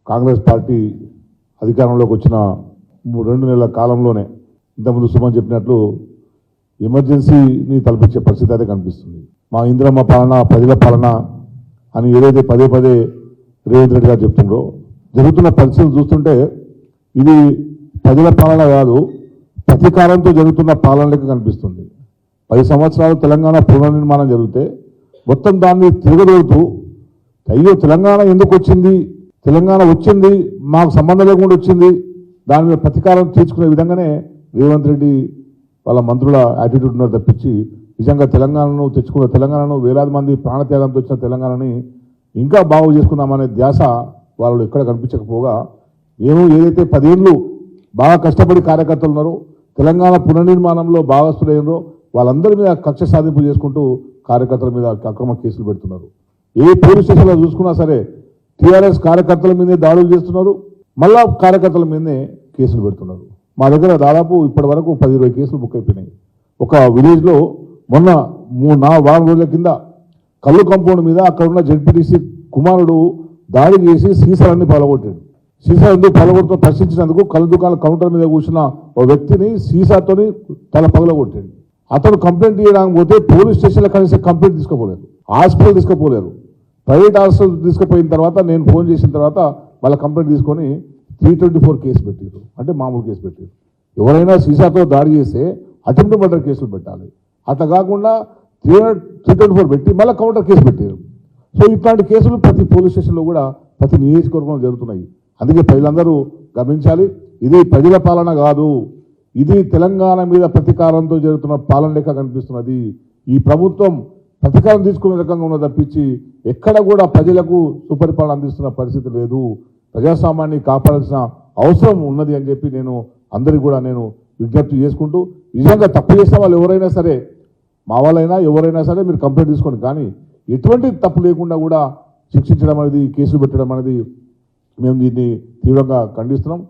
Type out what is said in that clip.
Congress party అధికారంలోకి వచ్చిన 2 నెలల కాలంలోనే ఇంతకుముందు సుమన్ చెప్పినట్లు ఎమర్జెన్సీని తలపించే పరిస్థితి అయితే కనిపిస్తుంది. మా ఇందిరమ్మ పాలన ప్రజల పాలన అని ఏదైతే పదే పదే రేవంత్ రెడ్డి గారు చెప్తుండ్రో, జరుగుతున్న పరిస్థితులు చూస్తుంటే ఇది ప్రజల పాలన కాదు, ప్రతీకారంతో జరుగుతున్న పాలన లెక్క కనిపిస్తుంది. 10 సంవత్సరాలు తెలంగాణ పునర్నిర్మాణం జరిగితే మొత్తం దాన్ని తిరగదోడుతూ అయ్యో తెలంగాణ ఎందుకు వచ్చింది, తెలంగాణ వచ్చింది మాకు సంబంధం లేకుండా వచ్చింది, దాని మీద ప్రతీకారం తీర్చుకునే విధంగానే రేవంత్ రెడ్డి వాళ్ళ మంత్రుల యాటిట్యూడ్ ఉన్నారు తప్పించి నిజంగా తెలంగాణను తెచ్చుకున్న తెలంగాణను వేలాది మంది ప్రాణత్యాగంతో వచ్చిన తెలంగాణని ఇంకా బాగు చేసుకుందామనే ధ్యాస వాళ్ళు ఎక్కడ కనిపించకపోగా, మేము ఏదైతే 10 ఏళ్ళు బాగా కష్టపడి కార్యకర్తలు ఉన్నారో తెలంగాణ పునర్నిర్మాణంలో భాగస్థులైనరో వాళ్ళందరి మీద కక్ష సాధింపు చేసుకుంటూ కార్యకర్తల మీద అక్రమ కేసులు పెడుతున్నారు. ఏ పోలీస్ స్టేషన్లో చూసుకున్నా సరే టీఆర్ఎస్ కార్యకర్తల మీదే దాడులు చేస్తున్నారు, మళ్ళా కార్యకర్తల మీదనే కేసులు పెడుతున్నారు. మా దగ్గర దాదాపు ఇప్పటి వరకు 10-20 కేసులు బుక్ అయిపోయినాయి. ఒక విలేజ్లో మొన్న 4 వారం రోజుల కింద కల్లు కంపౌండ్ మీద అక్కడ ఉన్న జెడ్పీటీసీ కుమారుడు దాడి చేసి సీసాలన్నీ పలగొట్టాడు. సీసాలన్నీ పలగొడుతూ ప్రశ్నించినందుకు కళ్ళు దుకాణాల కౌంటర్ మీద కూర్చున్న ఓ వ్యక్తిని సీసాతోని తల పగలగొట్టాడు. అతను కంప్లైంట్ చేయడానికి పోతే పోలీస్ స్టేషన్లో కలిసి కంప్లైంట్ తీసుకోపోలేదు, హాస్పిటల్ తీసుకుపోలేరు. ప్రైవేట్ హాస్పిటల్ తీసుకుపోయిన తర్వాత నేను ఫోన్ చేసిన తర్వాత వాళ్ళ కంప్లైంట్ తీసుకొని 324 కేసు పెట్టారు, అంటే మామూలు కేసు పెట్టారు. ఎవరైనా సీసాతో దాడి చేస్తే అటెంప్ట్ మర్డర్ కేసులు పెట్టాలి, అట్లా కాకుండా 324 పెట్టి మళ్ళీ కౌంటర్ కేసు పెట్టారు. సో ఇట్లాంటి కేసులు ప్రతి పోలీస్ స్టేషన్లో కూడా ప్రతి నియోజకవర్గంలో జరుగుతున్నాయి. అందుకే ప్రజలందరూ గమనించాలి, ఇది ప్రజల పాలన కాదు, ఇది తెలంగాణ మీద ప్రతీకారంతో జరుగుతున్న పాలన లెక్క కనిపిస్తున్నది. ఈ ప్రభుత్వం ప్రతీకారం తీసుకునే రకంగా ఉన్న తప్పించి ఎక్కడ కూడా ప్రజలకు సుపరిపాలన అందిస్తున్న పరిస్థితి లేదు. ప్రజాస్వామ్యాన్ని కాపాడాల్సిన అవసరం ఉన్నది అని చెప్పి నేను అందరికీ కూడా నేను విజ్ఞప్తి చేసుకుంటూ, నిజంగా తప్పు చేసిన వాళ్ళు ఎవరైనా సరే, మా వాళ్ళైనా ఎవరైనా సరే మీరు కంప్లైంట్ తీసుకోండి, కానీ ఎటువంటి తప్పు లేకుండా కూడా శిక్షించడం అనేది, కేసులు పెట్టడం అనేది మేము దీన్ని తీవ్రంగా ఖండిస్తున్నాం.